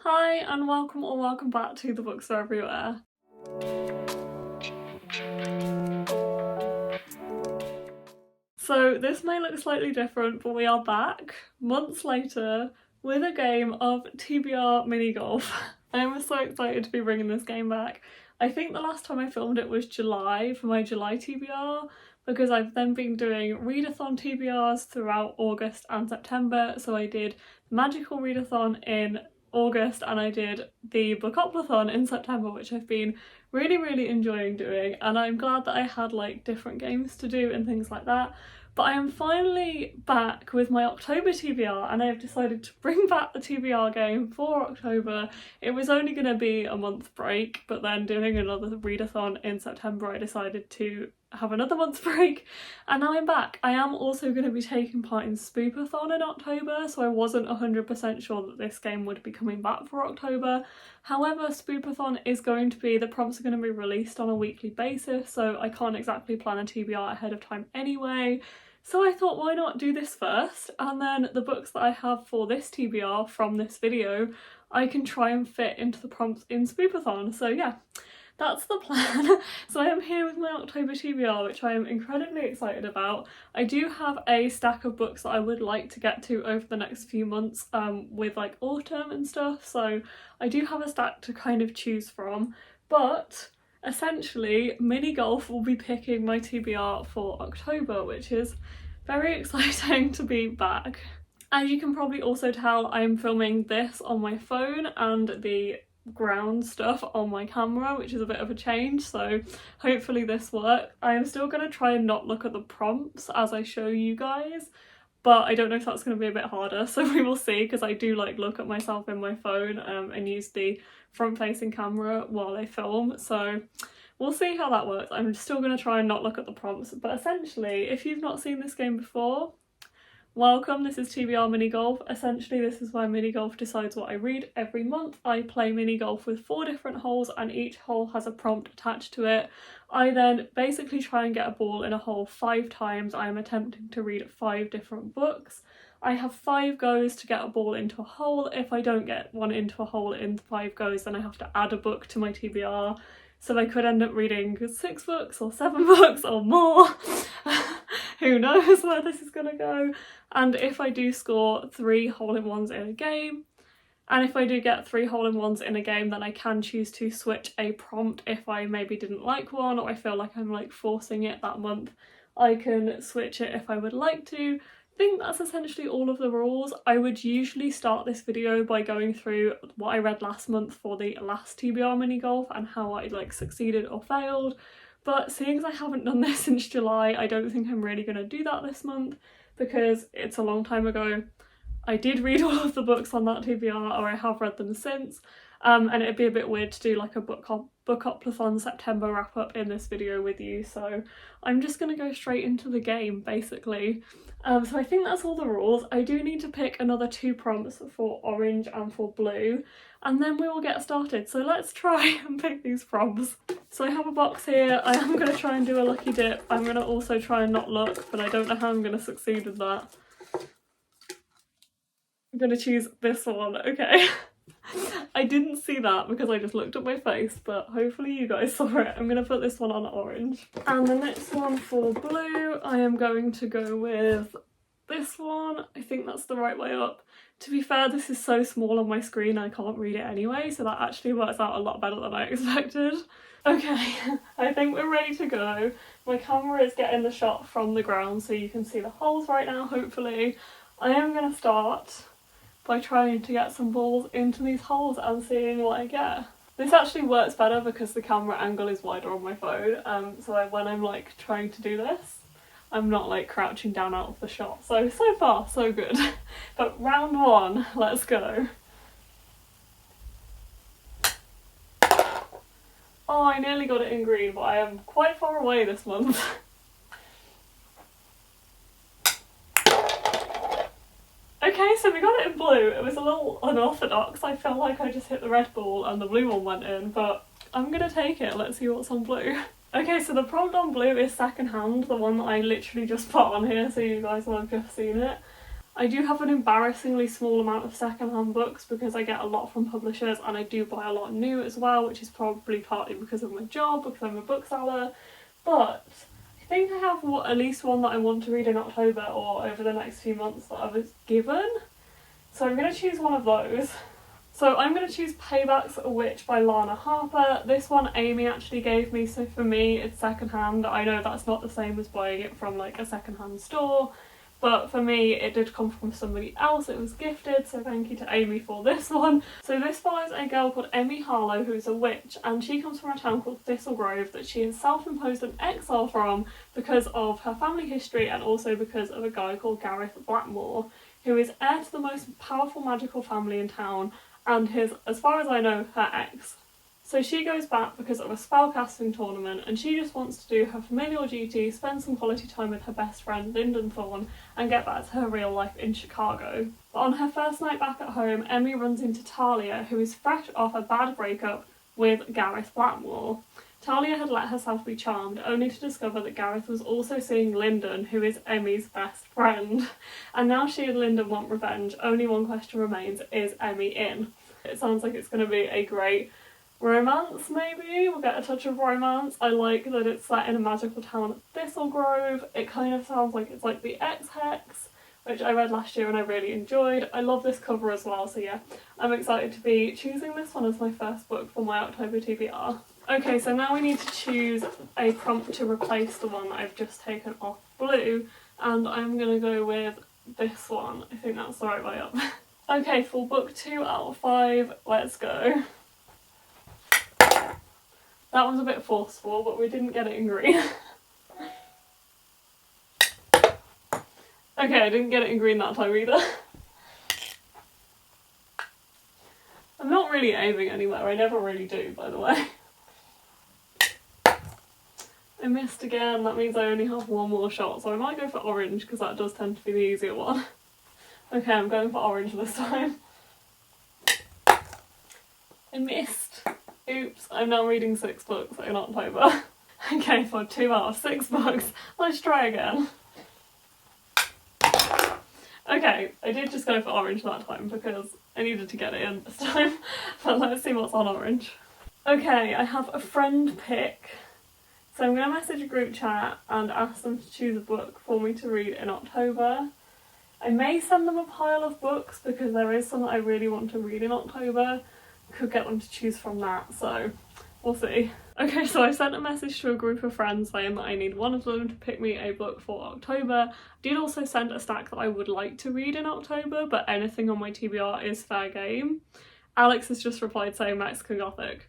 Hi and welcome or welcome back to The Books Are Everywhere. So this may look slightly different, but we are back months later with a game of TBR Mini Golf. I am so excited to be bringing this game back. I think the last time I filmed it was July for my July TBR, because I've then been doing readathon TBRs throughout August and September. So I did the Magical Readathon in August and I did the Bookoplathon in September, which I've been really enjoying doing, and I'm glad that I had like different games to do and things like that. But I am finally back with my October TBR and I have decided to bring back the TBR game for October. It was only going to be a month break, but then doing another readathon in September I decided to have another month's break, and now I'm back. I am also going to be taking part in Spoopathon in October, so I wasn't 100% sure that this game would be coming back for October. However, Spoopathon is going to be, the prompts are going to be released on a weekly basis, so I can't exactly plan a TBR ahead of time anyway. So I thought, why not do this first, and then the books that I have for this TBR from this video I can try and fit into the prompts in Spoopathon. So yeah, that's the plan. So I am here with my October TBR, which I am incredibly excited about. I do have a stack of books that I would like to get to over the next few months with like autumn and stuff, so I do have a stack to kind of choose from, but essentially Mini Golf will be picking my TBR for October, which is very exciting to be back. As you can probably also tell, I am filming this on my phone and the ground stuff on my camera, which is a bit of a change, so hopefully this works. I am still going to try and not look at the prompts as I show you guys, but I don't know if that's going to be a bit harder, so we will see, because I do like look at myself in my phone and use the front facing camera while I film, so we'll see how that works. I'm still going to try and not look at the prompts, but essentially if you've not seen this game before, welcome, this is TBR Mini Golf. Essentially this is where Mini Golf decides what I read every month. I play Mini Golf with 4 different holes and each hole has a prompt attached to it. I then basically try and get a ball in a hole 5 times. I am attempting to read 5 different books. I have 5 goes to get a ball into a hole. If I don't get one into a hole in 5 goes, then I have to add a book to my TBR. So I could end up reading 6 books or 7 books or more. Who knows where this is gonna go. And if I do score 3 hole-in-ones in a game, and if I do get 3 hole-in-ones in a game, then I can choose to switch a prompt if I maybe didn't like one, or I feel like I'm like forcing it that month. I can switch it if I would like to. I think that's essentially all of the rules. I would usually start this video by going through what I read last month for the last TBR Mini Golf and how I like succeeded or failed, but seeing as I haven't done this since July, I don't think I'm really going to do that this month because it's a long time ago. I did read all of the books on that TBR, or I have read them since, and it'd be a bit weird to do like a Bookoplathon September wrap up in this video with you, so I'm just going to go straight into the game basically. So I think that's all the rules. I do need to pick another 2 prompts for orange and for blue, and then we will get started. So let's try and pick these prompts. So I have a box here. I am going to try and do a lucky dip. I'm going to also try and not look, but I don't know how I'm going to succeed with that. I'm going to choose this one, okay. I didn't see that because I just looked at my face, but hopefully you guys saw it. I'm going to put this one on orange. And the next one for blue, I am going to go with this one. I think that's the right way up. To be fair, this is so small on my screen I can't read it anyway, so that actually works out a lot better than I expected. Okay, I think we're ready to go. My camera is getting the shot from the ground so you can see the holes right now, hopefully. I am going to start by trying to get some balls into these holes and seeing what I get. This actually works better because the camera angle is wider on my phone, so when I'm like trying to do this, I'm not like crouching down out of the shot. So far so good. But round 1, let's go. Oh, I nearly got it in green, but I am quite far away this month. Okay, so we got it in blue. It was a little unorthodox. I felt like I just hit the red ball and the blue one went in, but I'm gonna take it. Let's see what's on blue. Okay, so the prompt on blue is secondhand, the one that I literally just put on here, so you guys will have just seen it. I do have an embarrassingly small amount of secondhand books because I get a lot from publishers and I do buy a lot new as well, which is probably partly because of my job, because I'm a bookseller. But I think I have at least one that I want to read in October or over the next few months that I was given. So I'm going to choose one of those. So I'm going to choose Payback's A Witch by Lana Harper. This one Amy actually gave me, so for me it's secondhand. I know that's not the same as buying it from like a secondhand store, but for me it did come from somebody else, it was gifted, so thank you to Amy for this one. So this follows a girl called Emmy Harlow who's a witch, and she comes from a town called Thistlegrove that she is self-imposed an exile from because of her family history and also because of a guy called Gareth Blackmore, who is heir to the most powerful magical family in town and his, as far as I know, her ex. So she goes back because of a spellcasting tournament and she just wants to do her familial duty, spend some quality time with her best friend Lyndon Thorne and get back to her real life in Chicago. But on her first night back at home, Emmy runs into Talia, who is fresh off a bad breakup with Gareth Blackmore. Talia had let herself be charmed, only to discover that Gareth was also seeing Lyndon, who is Emmy's best friend. And now she and Lyndon want revenge. Only one question remains, is Emmy in? It sounds like it's going to be a great romance, maybe? We'll get a touch of romance. I like that it's set in a magical town of Thistlegrove. It kind of sounds like it's like the X-Hex, which I read last year and I really enjoyed. I love this cover as well, so yeah, I'm excited to be choosing this one as my first book for my October TBR. Okay, so now we need to choose a prompt to replace the one that I've just taken off Blue, and I'm going to go with this one. I think that's the right way up. Okay, for book 2 out of 5, let's go. That was a bit forceful, but we didn't get it in green. Okay, I didn't get it in green that time either. I'm not really aiming anywhere, I never really do, by the way. I missed again, that means I only have one more shot, so I might go for orange because that does tend to be the easier one. Okay, I'm going for orange this time. I missed. Oops, I'm now reading 6 books in October. Okay, for 2 out of 6 books, let's try again. Okay, I did just go for orange that time because I needed to get it in this time, but let's see what's on orange. Okay, I have a friend pick. So I'm going to message a group chat and ask them to choose a book for me to read in October. I may send them a pile of books because there is some that I really want to read in October. Could get them to choose from that, so we'll see. Okay, so I sent a message to a group of friends saying that I need one of them to pick me a book for October. I did also send a stack that I would like to read in October, but anything on my TBR is fair game. Alex has just replied saying Mexican Gothic.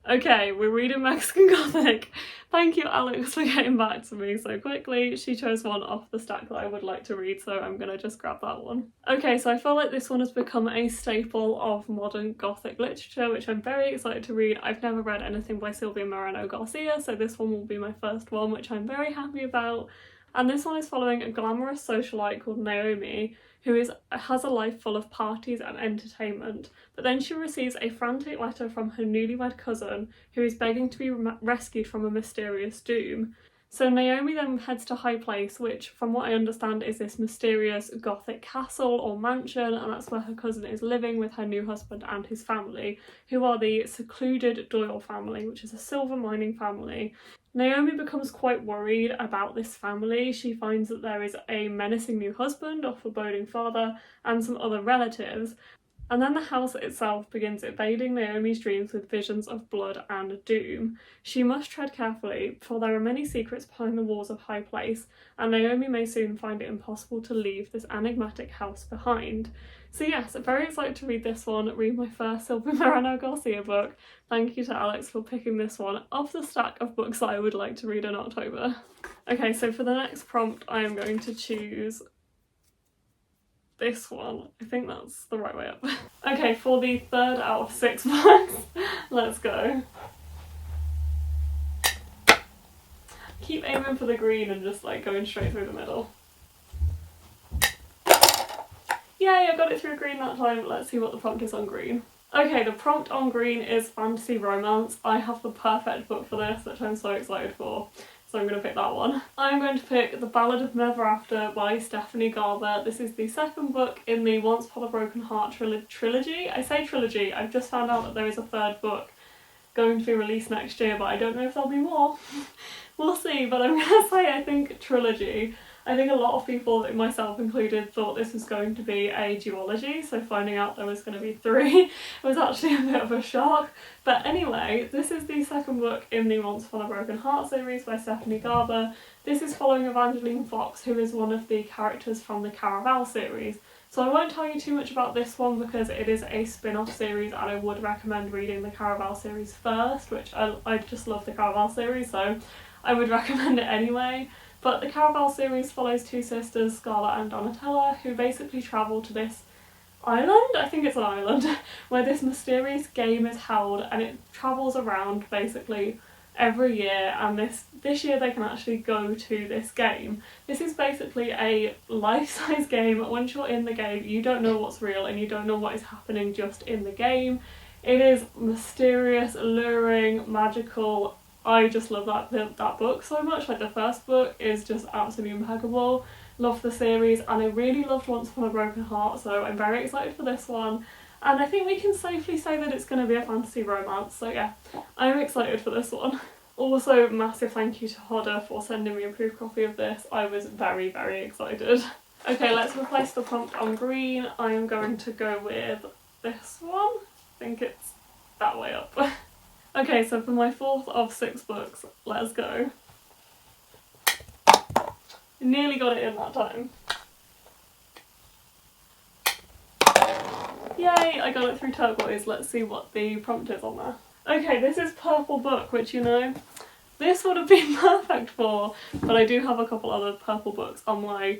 Okay, we're reading Mexican Gothic. Thank you, Alex, for getting back to me so quickly. She chose one off the stack that I would like to read, so I'm gonna just grab that one. Okay, so I feel like this one has become a staple of modern Gothic literature, which I'm very excited to read. I've never read anything by Silvia Moreno Garcia, so this one will be my first one, which I'm very happy about. And this one is following a glamorous socialite called Naomi, who has a life full of parties and entertainment, but then she receives a frantic letter from her newlywed cousin who is begging to be rescued from a mysterious doom. So Naomi then heads to High Place, which from what I understand is this mysterious Gothic castle or mansion, and that's where her cousin is living with her new husband and his family, who are the secluded Doyle family, which is a silver mining family. Naomi becomes quite worried about this family. She finds that there is a menacing new husband, a foreboding father, and some other relatives. And then the house itself begins invading Naomi's dreams with visions of blood and doom. She must tread carefully, for there are many secrets behind the walls of High Place, and Naomi may soon find it impossible to leave this enigmatic house behind. So yes, I'm very excited to read this one, read my first Silvia Moreno Garcia book. Thank you to Alex for picking this one off the stack of books that I would like to read in October. Okay, so for the next prompt I am going to choose this one. I think that's the right way up. Okay, for the 3rd out of 6 books, let's go. Keep aiming for the green and just like going straight through the middle. Yay, I got it through green that time. Let's see what the prompt is on green. Okay, the prompt on green is fantasy romance. I have the perfect book for this, which I'm so excited for. so I'm going to pick that one. I'm going to pick The Ballad of Never After by Stephanie Garber. This is the second book in the Once Upon a Broken Heart trilogy. I say trilogy, I've just found out that there is a third book going to be released next year, but I don't know if there'll be more. We'll see, but I'm going to say I think trilogy. I think a lot of people, myself included, thought this was going to be a duology, so finding out there was going to be 3 was actually a bit of a shock. But anyway, this is the second book in the Once Upon a Broken Heart series by Stephanie Garber. This is following Evangeline Fox, who is one of the characters from the Caraval series. So I won't tell you too much about this one because it is a spin-off series, and I would recommend reading the Caraval series first, which I just love the Caraval series, so I would recommend it anyway. But the Caraval series follows 2 sisters, Scarlett and Donatella, who basically travel to this island, I think it's an island, where this mysterious game is held, and it travels around basically every year, and this year they can actually go to this game. This is basically a life-size game. Once you're in the game, you don't know what's real and you don't know what is happening just in the game. It is mysterious, alluring, magical. I just love that book so much. Like, the first book is just absolutely impeccable. Love the series, and I really loved Once Upon a Broken Heart, so I'm very excited for this one. And I think we can safely say that it's going to be a fantasy romance, so yeah, I'm excited for this one. Also, massive thank you to Hodder for sending me a proof copy of this. I was very, very excited. Okay, let's replace the prompt on green. I am going to go with this one. I think it's that way up. Okay, so for my 4th of 6 books, let's go. Nearly got it in that time. Yay, I got it through turquoise. Let's see what the prompt is on there. Okay, this is Purple Book, which, you know, this would have been perfect for, but I do have a couple other purple books on my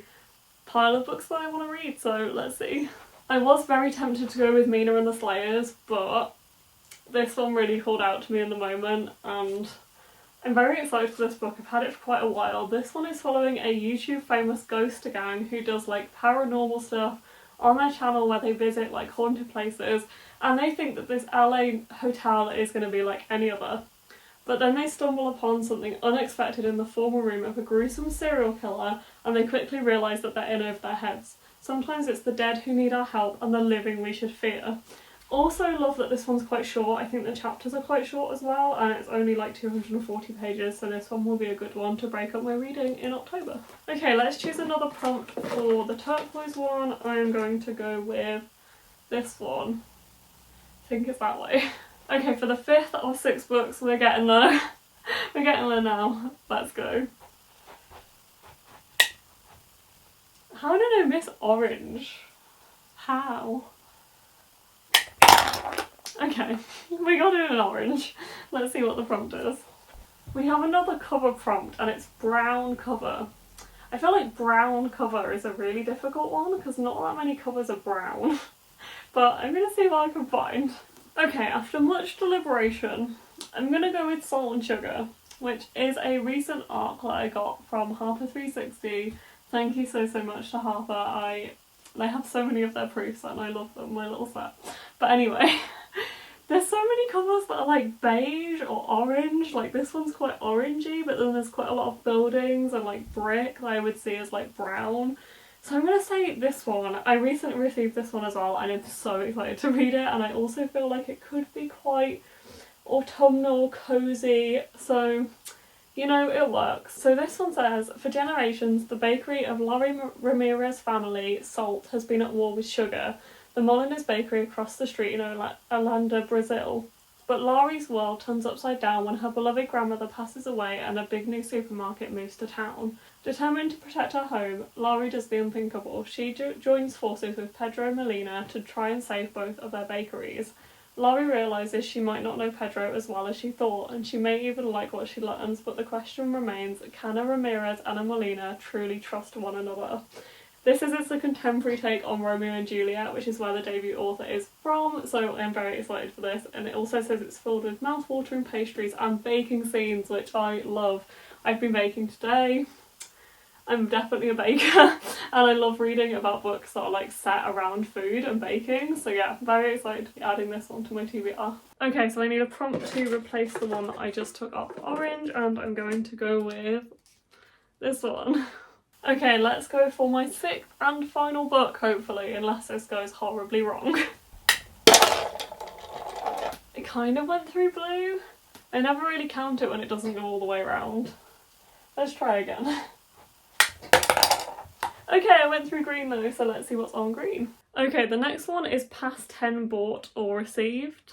pile of books that I want to read, so let's see. I was very tempted to go with Mina and the Slayers, but this one really called out to me in the moment, and I'm very excited for this book. I've had it for quite a while. This one is following a YouTube famous ghost gang who does like paranormal stuff on their channel, where they visit like haunted places, and they think that this LA hotel is going to be like any other. But then they stumble upon something unexpected in the formal room of a gruesome serial killer, and they quickly realise that they're in over their heads. Sometimes it's the dead who need our help and the living we should fear. Also love that this one's quite short. I think the chapters are quite short as well, and it's only like 240 pages, so this one will be a good one to break up my reading in October. Okay, let's choose another prompt for the turquoise one. I am going to go with this one. I think it's that way. Okay, for the 5th of 6 books, we're getting there. We're getting there now. Let's go. How did I miss orange? How? Okay, we got it in orange. Let's see what the prompt is. We have another cover prompt, and it's brown cover. I feel like brown cover is a really difficult one because not that many covers are brown. But I'm going to see what I can find. Okay, after much deliberation, I'm going to go with Salt and Sugar, which is a recent arc that I got from Harper 360. Thank you so much to Harper. They have so many of their proofs and I love them, my little set. But anyway, there's so many covers that are like beige or orange. Like, this one's quite orangey, but then there's quite a lot of buildings and like brick that I would see as like brown. So I'm going to say this one. I recently received this one as well, and I'm so excited to read it, and I also feel like it could be quite autumnal, cosy, so, you know, it works. So this one says, for generations, the bakery of Laurie Ramirez family, Salt, has been at war with Sugar, the Molina's bakery across the street in Olanda, Brazil. But Laurie's world turns upside down when her beloved grandmother passes away and a big new supermarket moves to town. Determined to protect her home, Laurie does the unthinkable. She joins forces with Pedro and Melina to try and save both of their bakeries. Laurie realises she might not know Pedro as well as she thought, and she may even like what she learns, but the question remains, can a Ramirez and a Melina truly trust one another? This is a contemporary take on Romeo and Juliet, which is where the debut author is from, so I'm very excited for this. And it also says it's filled with mouth-watering pastries and baking scenes, which I love. I've been baking today. I'm definitely a baker and I love reading about books that are like set around food and baking, so yeah, very excited to be adding this onto my TBR. Okay, so I need a prompt to replace the one that I just took off orange, and I'm going to go with this one. Okay, let's go for my 6th and final book, hopefully, unless this goes horribly wrong. It kind of went through blue. I never really count it when it doesn't go all the way around. Let's try again. Okay, I went through green though, so let's see what's on green. Okay, the next one is past 10 bought or received.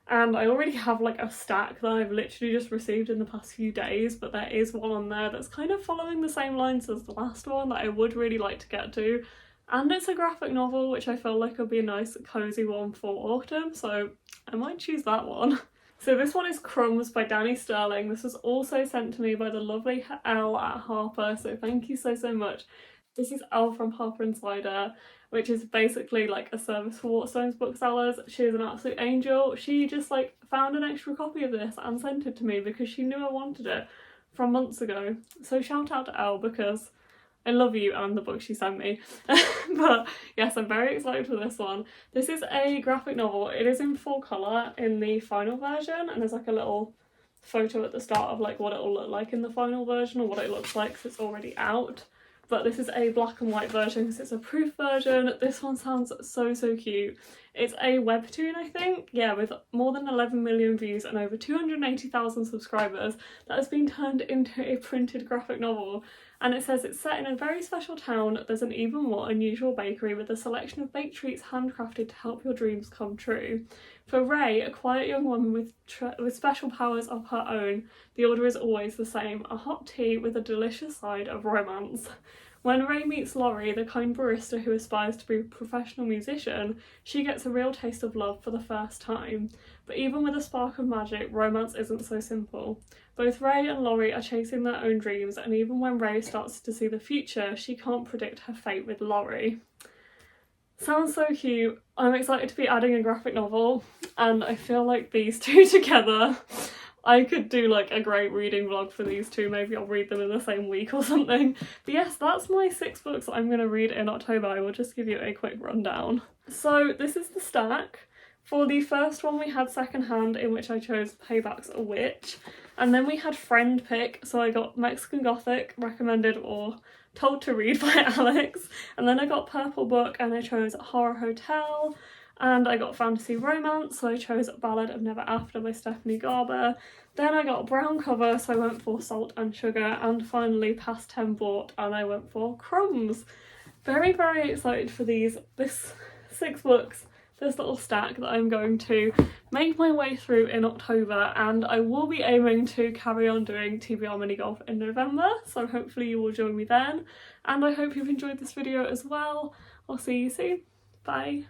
And I already have like a stack that I've literally just received in the past few days, but there is one on there that's kind of following the same lines as the last one that I would really like to get to. And it's a graphic novel, which I feel like would be a nice cozy one for autumn, so I might choose that one. So this one is Crumbs by Danny Sterling. This was also sent to me by the lovely Elle at Harper, so thank you so much. This is Elle from Harper Insider, which is basically like a service for Waterstones booksellers. She is an absolute angel. She just like found an extra copy of this and sent it to me because she knew I wanted it from months ago. So shout out to Elle because I love you and the book she sent me. But yes, I'm very excited for this one. This is a graphic novel. It is in full colour in the final version, and there's like a little photo at the start of like what it will look like in the final version, or what it looks like because it's already out. But this is a black and white version because it's a proof version. This one sounds so cute. It's a webtoon, I think, yeah, with more than 11 million views and over 280,000 subscribers that has been turned into a printed graphic novel. And it says it's set in a very special town. There's an even more unusual bakery with a selection of baked treats handcrafted to help your dreams come true. For Ray, a quiet young woman with special powers of her own, the order is always the same: a hot tea with a delicious side of romance. When Ray meets Laurie, the kind barista who aspires to be a professional musician, she gets a real taste of love for the first time. But even with a spark of magic, romance isn't so simple. Both Ray and Laurie are chasing their own dreams, and even when Ray starts to see the future, she can't predict her fate with Laurie. Sounds so cute. I'm excited to be adding a graphic novel, and I feel like these two together, I could do like a great reading vlog for these two. Maybe I'll read them in the same week or something. But yes, that's my 6 books that I'm going to read in October. I will just give you a quick rundown. So this is the stack. For the first one we had Secondhand, in which I chose Payback's A Witch. And then we had Friend Pick, so I got Mexican Gothic, recommended or told to read by Alex. And then I got Purple Book and I chose Horror Hotel. And I got Fantasy Romance, so I chose Ballad of Never After by Stephanie Garber. Then I got Brown Cover, so I went for Salt and Sugar. And finally Past 10 Bought, and I went for Crumbs. Very excited for this 6 books, this little stack that I'm going to make my way through in October, and I will be aiming to carry on doing TBR Mini Golf in November, so hopefully you will join me then. And I hope you've enjoyed this video as well. I'll see you soon. Bye.